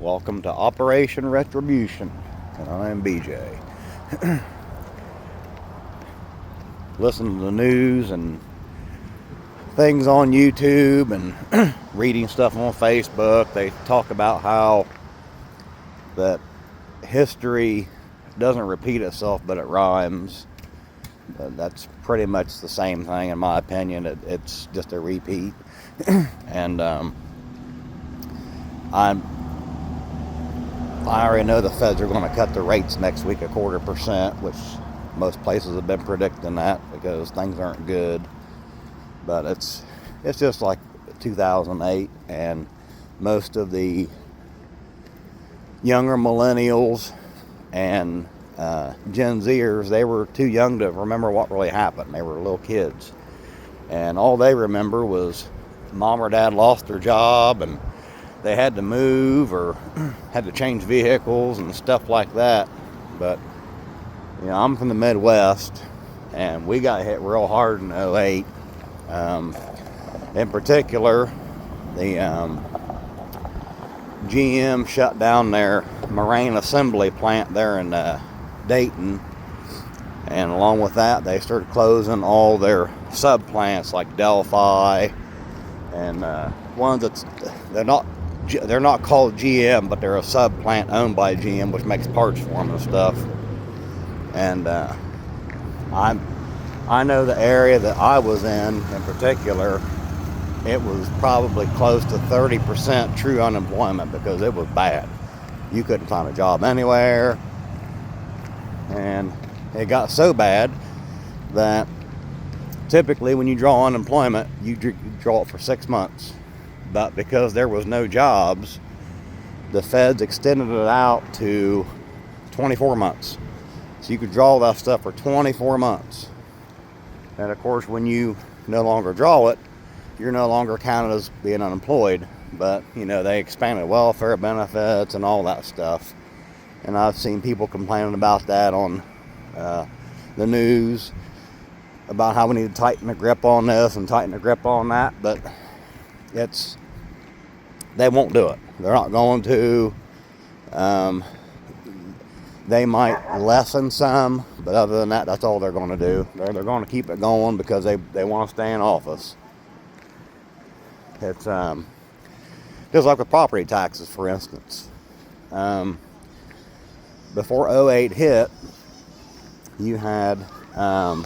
Welcome to Operation Retribution, and I'm BJ. Listen to the news and things on YouTube and reading stuff on Facebook. They talk about how that history doesn't repeat itself, but it rhymes. That's pretty much the same thing, in my opinion. It's just a repeat. And I already know the feds are going to cut the rates next week 0.25%, which most places have been predicting that because things aren't good. But it's just like 2008, and most of the younger millennials and Gen Zers, they were too young to remember what really happened. They were little kids, and all they remember was mom or dad lost their job and they had to move or had to change vehicles and stuff like that. But I'm from the Midwest, and we got hit real hard in '08. In particular, the GM shut down their Moraine assembly plant there in Dayton, and along with that, they started closing all their sub plants like Delphi and ones they're not called GM, but they're a sub plant owned by GM, which makes parts for them and stuff. And I know the area that I was in particular, it was probably close to 30% true unemployment because it was bad. You couldn't find a job anywhere, and it got so bad that typically when you draw unemployment, you draw it for 6 months. But because there was no jobs, the feds extended it out to 24 months. So you could draw that stuff for 24 months. And of course, when you no longer draw it, you're no longer counted as being unemployed. But, they expanded welfare benefits and all that stuff. And I've seen people complaining about that on the news, about how we need to tighten the grip on this and tighten the grip on that. But they won't do it. They're not going to. They might lessen some, but other than that, that's all they're going to do. They're going to keep it going because they want to stay in office. It's just like with property taxes, for instance. Before '08 hit, you had got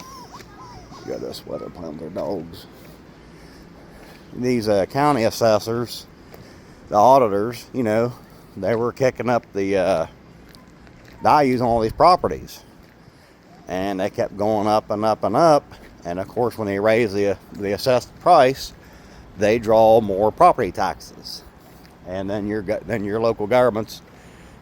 this weather playing with their dogs. These county assessors, the auditors, they were kicking up the values on all these properties, and they kept going up and up and up. And of course, when they raise the assessed price, they draw more property taxes, and then your local governments,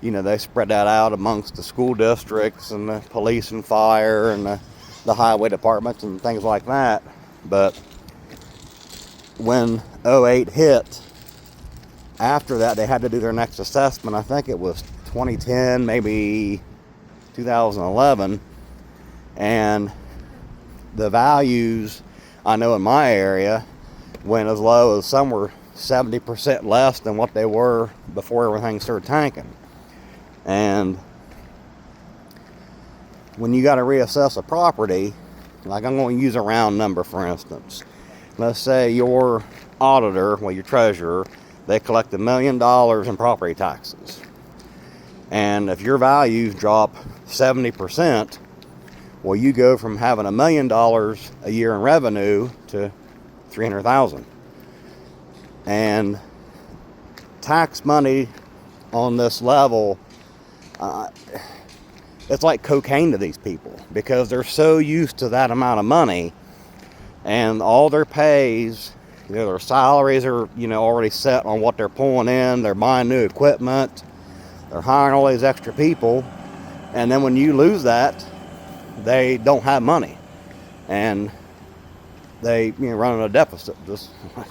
they spread that out amongst the school districts and the police and fire and the highway departments and things like that. But when '08 hit, after that, they had to do their next assessment. I think it was 2010, maybe 2011. And the values, I know in my area, went as low as some were 70% less than what they were before everything started tanking. And when you got to reassess a property, like I'm going to use a round number, for instance. Let's say your auditor, your treasurer, they collect $1 million in property taxes. And if your values drop 70%, well, you go from having $1 million a year in revenue to $300,000. And tax money on this level, it's like cocaine to these people because they're so used to that amount of money, and all their pays, their salaries are, already set on what they're pulling in. They're buying new equipment. They're hiring all these extra people. And then when you lose that, they don't have money. And they run a deficit, just like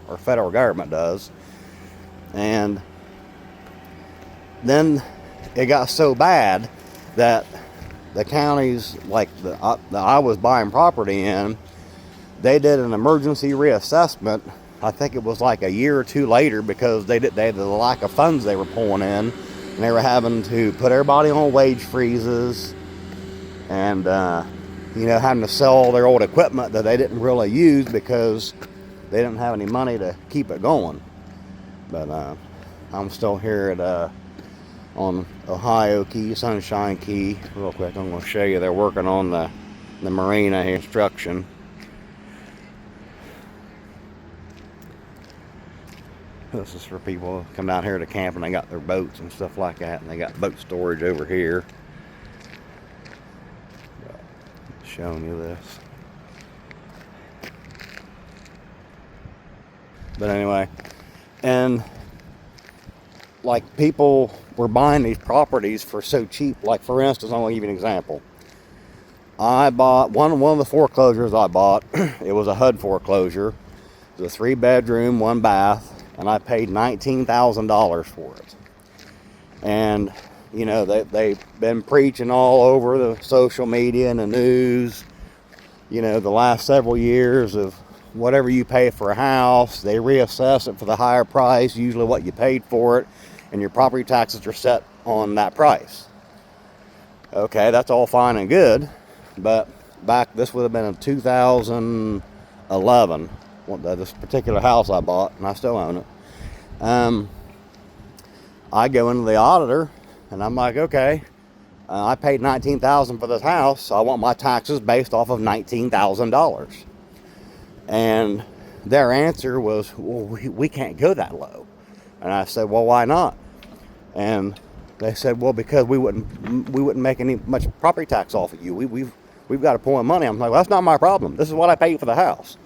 our federal government does. And then it got so bad that the counties, like that I was buying property in, they did an emergency reassessment I think it was like a year or two later, because they had the lack of funds they were pulling in, and they were having to put everybody on wage freezes, and having to sell all their old equipment that they didn't really use because they didn't have any money to keep it going. But I'm still here at on Ohio Key, Sunshine Key. Real quick, I'm going to show you. They're working on the marina construction. This is for people who come down here to camp and they got their boats and stuff like that, and they got boat storage over here. Showing you this. But anyway, and like, people were buying these properties for so cheap. Like, for instance, I'm going to give you an example. I bought one of the foreclosures I bought. It was a HUD foreclosure. It was a 3-bedroom, 1 bath, and I paid $19,000 for it. And they've been preaching all over the social media and the news, the last several years, of whatever you pay for a house, they reassess it for the higher price, usually what you paid for it, and your property taxes are set on that price. Okay, that's all fine and good, but this would have been in 2011, this particular house I bought, and I still own it. I go into the auditor, and I'm like, okay, I paid $19,000 for this house, so I want my taxes based off of $19,000. And their answer was, well, we can't go that low. And I said, well, why not? And they said, well, because we wouldn't make much property tax off of you. We've got to pull in money. I'm like, well, that's not my problem. This is what I paid for the house.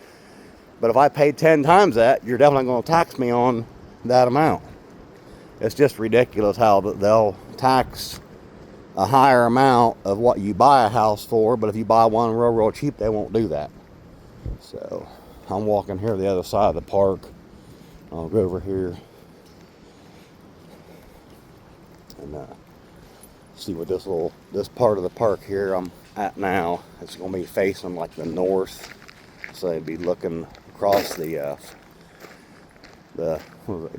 But if I paid 10 times that, you're definitely going to tax me on that amount. It's just ridiculous how they'll tax a higher amount of what you buy a house for, but if you buy one real cheap, they won't do that. So I'm walking here the other side of the park. I'll go over here and see what this part of the park here I'm at now. It's going to be facing like the north, so I'd be looking across the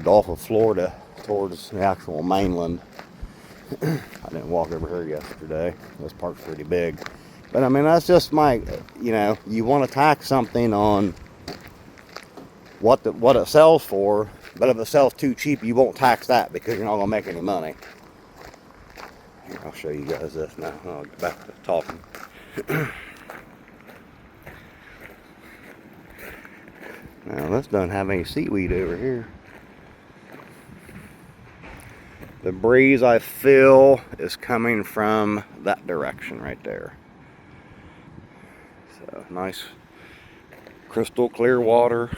Gulf of Florida towards the actual mainland. I didn't walk over here yesterday. This park's pretty big. But I mean, that's just my, you want to tax something on what it sells for, but if it sells too cheap, you won't tax that because you're not going to make any money. Here, I'll show you guys this now. I'll get back to talking. Now, this doesn't have any seaweed over here. The breeze I feel is coming from that direction right there. So, nice crystal clear water.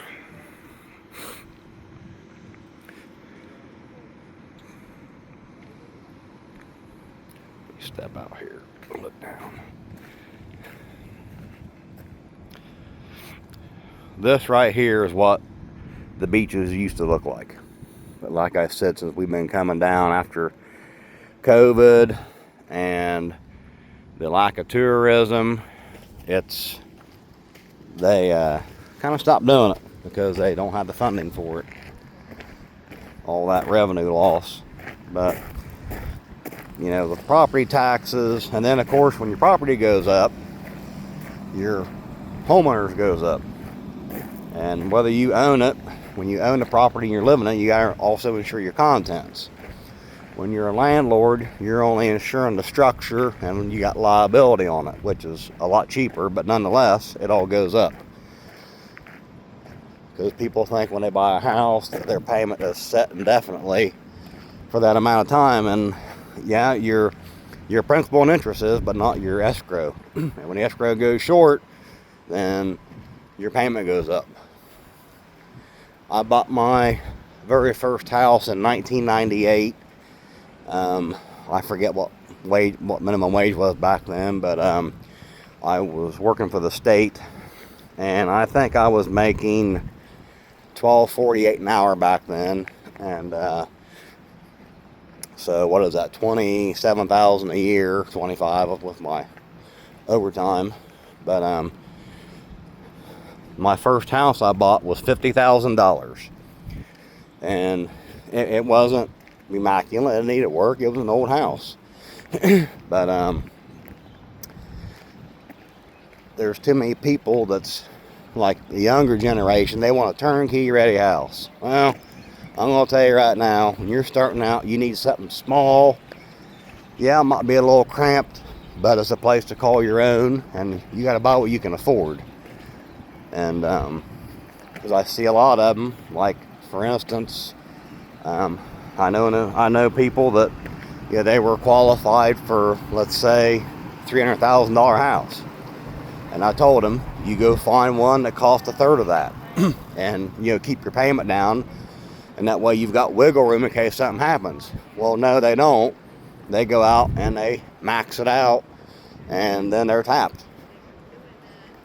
Step out here, look down. This right here is what the beaches used to look like. But like I said, since we've been coming down after COVID and the lack of tourism, they kind of stopped doing it because they don't have the funding for it. All that revenue loss. But the property taxes, and then of course when your property goes up, your homeowners goes up. And whether you own it, when you own the property and you're living in it, you gotta also insure your contents. When you're a landlord, you're only insuring the structure and you got liability on it, which is a lot cheaper, but nonetheless, it all goes up. Because people think when they buy a house that their payment is set indefinitely for that amount of time, and yeah, your principal and interest is, but not your escrow. And when the escrow goes short, then your payment goes up. I bought my very first house in 1998. I forget what minimum wage was back then, but I was working for the state, and I think I was making $12.48 an hour back then, and so what is that? $27,000 a year, 25 with my overtime, but my first house I bought was $50,000. And it wasn't immaculate. It needed work. It was an old house. But there's too many people that's like the younger generation. They want a turnkey ready house. Well, I'm going to tell you right now, when you're starting out, you need something small. Yeah, it might be a little cramped, but it's a place to call your own, and you got to buy what you can afford. And because I see a lot of them, like for instance, I know people that, yeah, they were qualified for, let's say, $300,000 house, and I told them, you go find one that costs a third of that, and keep your payment down, and that way you've got wiggle room in case something happens. Well, no, they don't. They go out and they max it out, and then they're tapped.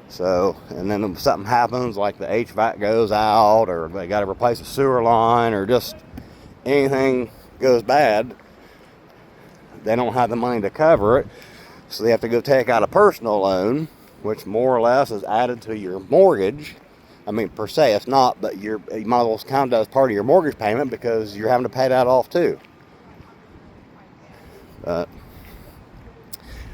So, and then if something happens, like the HVAC goes out, or they got to replace a sewer line, or just anything goes bad, they don't have the money to cover it. So they have to go take out a personal loan, which more or less is added to your mortgage. I mean, per se, it's not, but you might as well count it as part of your mortgage payment because you're having to pay that off too. But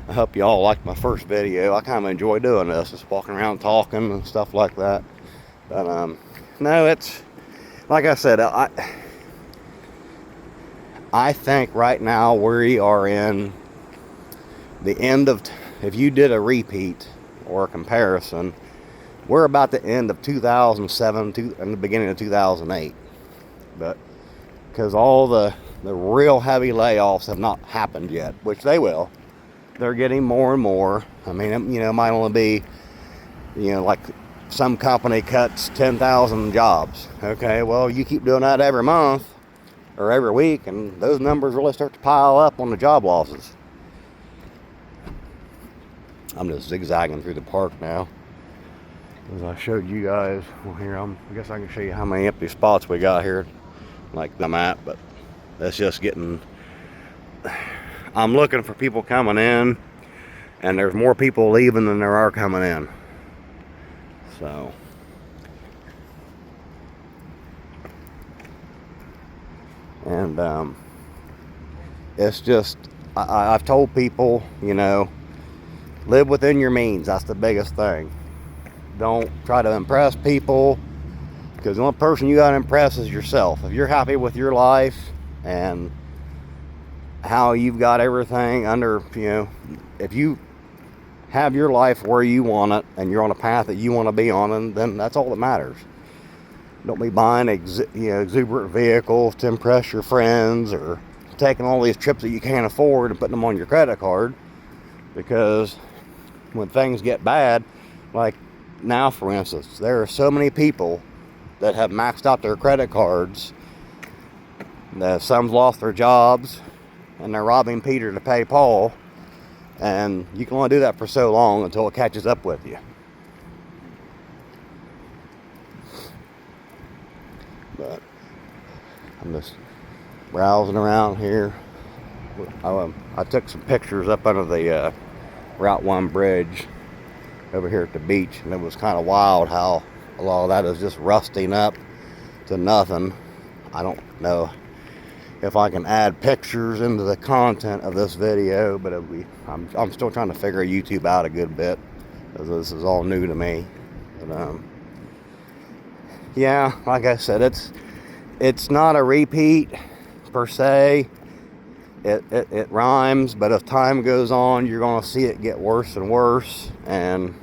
I hope you all liked my first video. I kind of enjoy doing this, just walking around talking and stuff like that. But no, it's like I said, I think right now we are in the end of, if you did a repeat or a comparison, we're about the end of 2007 and the beginning of 2008. But because all the real heavy layoffs have not happened yet, which they will. They're getting more and more. I mean, it might only be, like some company cuts 10,000 jobs. Okay, well, you keep doing that every month or every week, and those numbers really start to pile up on the job losses. I'm just zigzagging through the park now. As I showed you guys, well, here, I guess I can show you how many empty spots we got here, like the map, but that's just getting, I'm looking for people coming in, and there's more people leaving than there are coming in. So, and it's just, I've told people, live within your means. That's the biggest thing. Don't try to impress people, because the only person you got to impress is yourself. If you're happy with your life and how you've got everything under, if you have your life where you want it and you're on a path that you want to be on, and then that's all that matters. Don't be buying exuberant vehicles to impress your friends, or taking all these trips that you can't afford and putting them on your credit card, because when things get bad, like now for instance, there are so many people that have maxed out their credit cards. Some's lost their jobs, and they're robbing Peter to pay Paul. And you can only do that for so long until it catches up with you. But I'm just browsing around here. I took some pictures up under the Route 1 bridge over here at the beach, and it was kind of wild how a lot of that is just rusting up to nothing. I don't know if I can add pictures into the content of this video, but I'm still trying to figure YouTube out a good bit, because this is all new to me. But yeah, like I said, it's not a repeat per se. It rhymes, but as time goes on, you're going to see it get worse and worse, and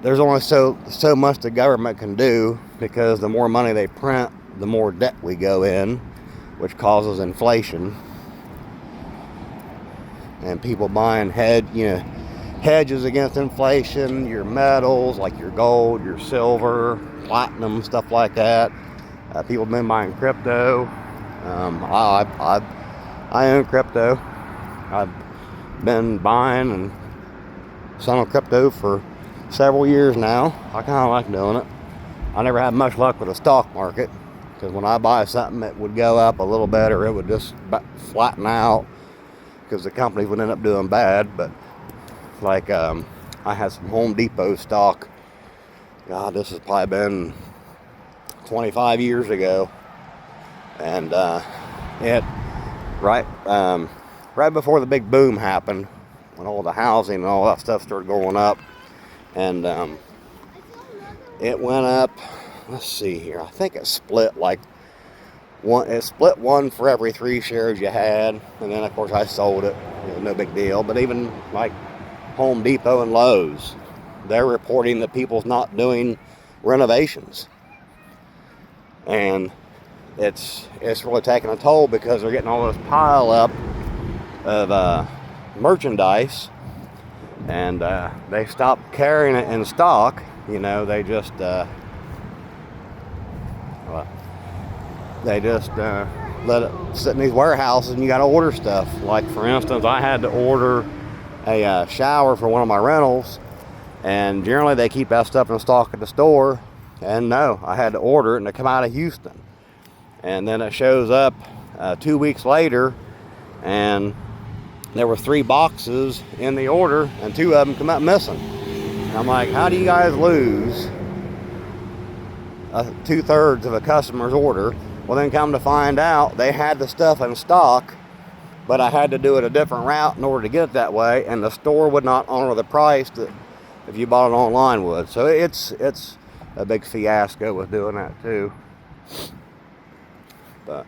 there's only so much the government can do, because the more money they print, the more debt we go in, which causes inflation. And people buying hedges against inflation, your metals like your gold, your silver, platinum, stuff like that. People have been buying crypto. I own crypto. I've been buying and selling crypto for several years now. I kind of like doing it. I never had much luck with the stock market, because when I buy something, it would go up a little bit, or it would just flatten out, because the companies would end up doing bad. But like I had some Home Depot stock. God, this has probably been 25 years ago. And it right right before the big boom happened, when all the housing and all that stuff started going up, and it went up. Let's see here. I think it split like one. It split one for every 3 shares you had, and then of course I sold it. It was no big deal. But even like Home Depot and Lowe's, they're reporting that people's not doing renovations, and it's really taking a toll because they're getting all this pile up of merchandise, and they stopped carrying it in stock. You know, they just let it sit in these warehouses, and you got to order stuff. Like for instance, I had to order a shower for one of my rentals, and generally they keep that stuff in stock at the store. And no, I had to order it, and it come out of Houston, and then it shows up 2 weeks later, and there were 3 boxes in the order, and 2 of them come out missing. And I'm like, how do you guys lose 2/3 of a customer's order? Well, then come to find out, they had the stuff in stock, but I had to do it a different route in order to get it that way, and the store would not honor the price that if you bought it online would. So it's a big fiasco with doing that too. But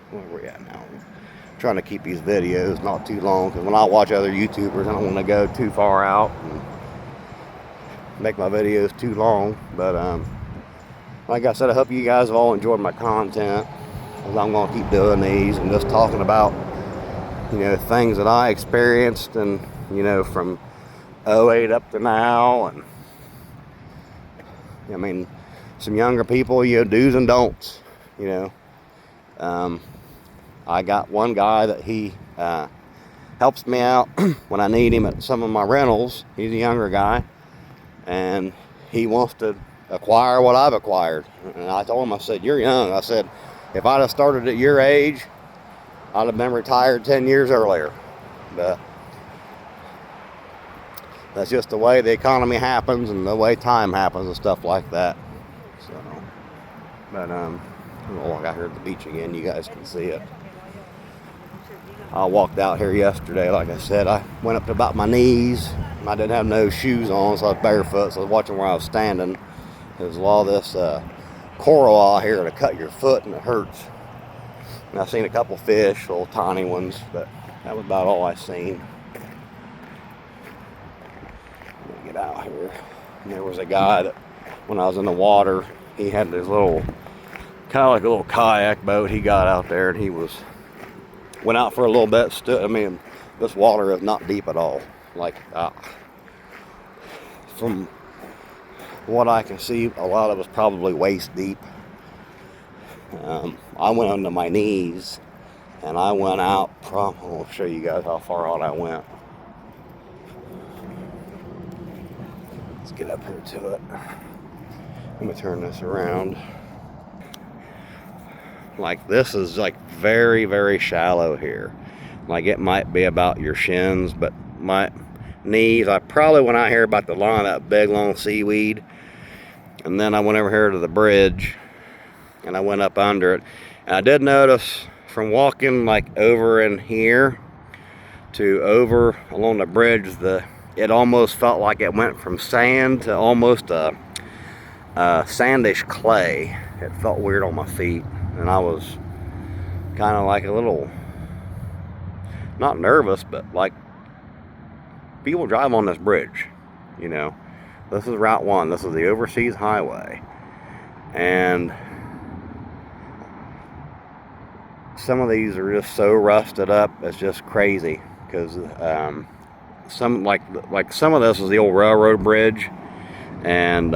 where are we at now? I'm trying to keep these videos not too long, because when I watch other YouTubers, I don't want to go too far out and make my videos too long. But like I said, I hope you guys have all enjoyed my content, because I'm going to keep doing these and just talking about, you know, things that I experienced, and you know, from 08 up to now. And I mean, some younger people, you know, do's and don'ts, you know. I got one guy that he helps me out when I need him at some of my rentals. He's a younger guy, and he wants to acquire what I've acquired. And I told him, I said, you're young. I said, if I'd have started at your age, I'd have been retired 10 years earlier. But that's just the way the economy happens, and the way time happens and stuff like that. So, but I'm gonna walk out here at the beach again. You guys can see it. I walked out here yesterday, like I said. I went up to about my knees. I didn't have no shoes on, so I was barefoot. So I was watching where I was standing. There's a lot of this coral out here to cut your foot, and it hurts. And I've seen a couple fish, little tiny ones, but that was about all I seen. Let me get out here. And there was a guy that, when I was in the water, he had this little, kind of like a little kayak boat. He got out there, and he went out for a little bit. I mean, this water is not deep at all. Like, from what I can see, a lot of it's probably waist deep. I went under my knees, and I went out. I'll show you guys how far out I went. Let's get up here to it. Let me turn this around. Like, this is like very, very shallow here. Like, it might be about your shins, but my knees, I probably went out here about the line of that big long seaweed, and then I went over here to the bridge, and I went up under it. And I did notice from walking like over in here to over along the bridge, it almost felt like it went from sand to almost a sandish clay. It felt weird on my feet, and I was kind of like a little, not nervous, but like, people drive on this bridge, you know. This is Route 1. This is the Overseas Highway, and some of these are just so rusted up, it's just crazy. Because some some of this is the old railroad bridge, and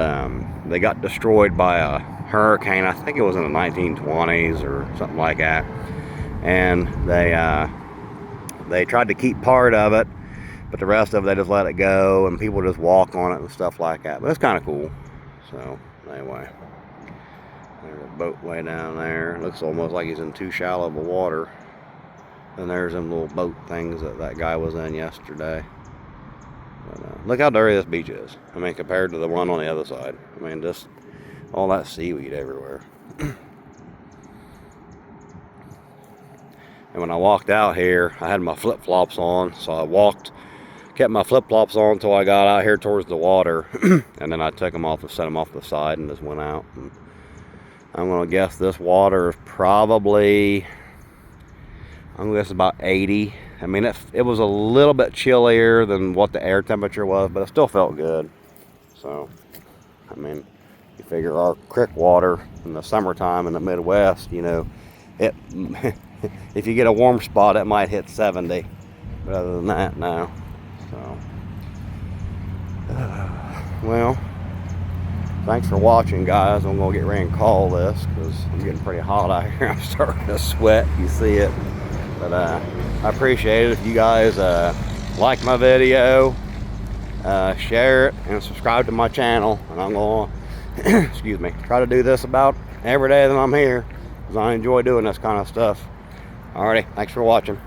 they got destroyed by a hurricane. I think it was in the 1920s or something like that, and they tried to keep part of it, but the rest of it they just let it go, and people just walk on it and stuff like that. But it's kind of cool. So anyway, there's a boat way down there. It looks almost like he's in too shallow of water. And there's them little boat things that guy was in yesterday. look how dirty this beach is. I mean, compared to the one on the other side. I mean, just all that seaweed everywhere. And when I walked out here, I had my flip-flops on, so I kept my flip-flops on until I got out here towards the water, and then I took them off and set them off to the side and just went out. And I'm gonna guess this water is probably, I'm gonna guess about 80. I mean, it was a little bit chillier than what the air temperature was, but it still felt good. So, I mean, you figure our creek water in the summertime in the Midwest, you know, it if you get a warm spot, it might hit 70. But other than that, no. So, well, thanks for watching, guys. I'm gonna get ready and call this because I'm getting pretty hot out here. I'm starting to sweat. You see it. But I appreciate it if you guys like my video, share it, and subscribe to my channel. And I'm gonna excuse me, try to do this about every day that I'm here because I enjoy doing this kind of stuff. Alrighty, thanks for watching.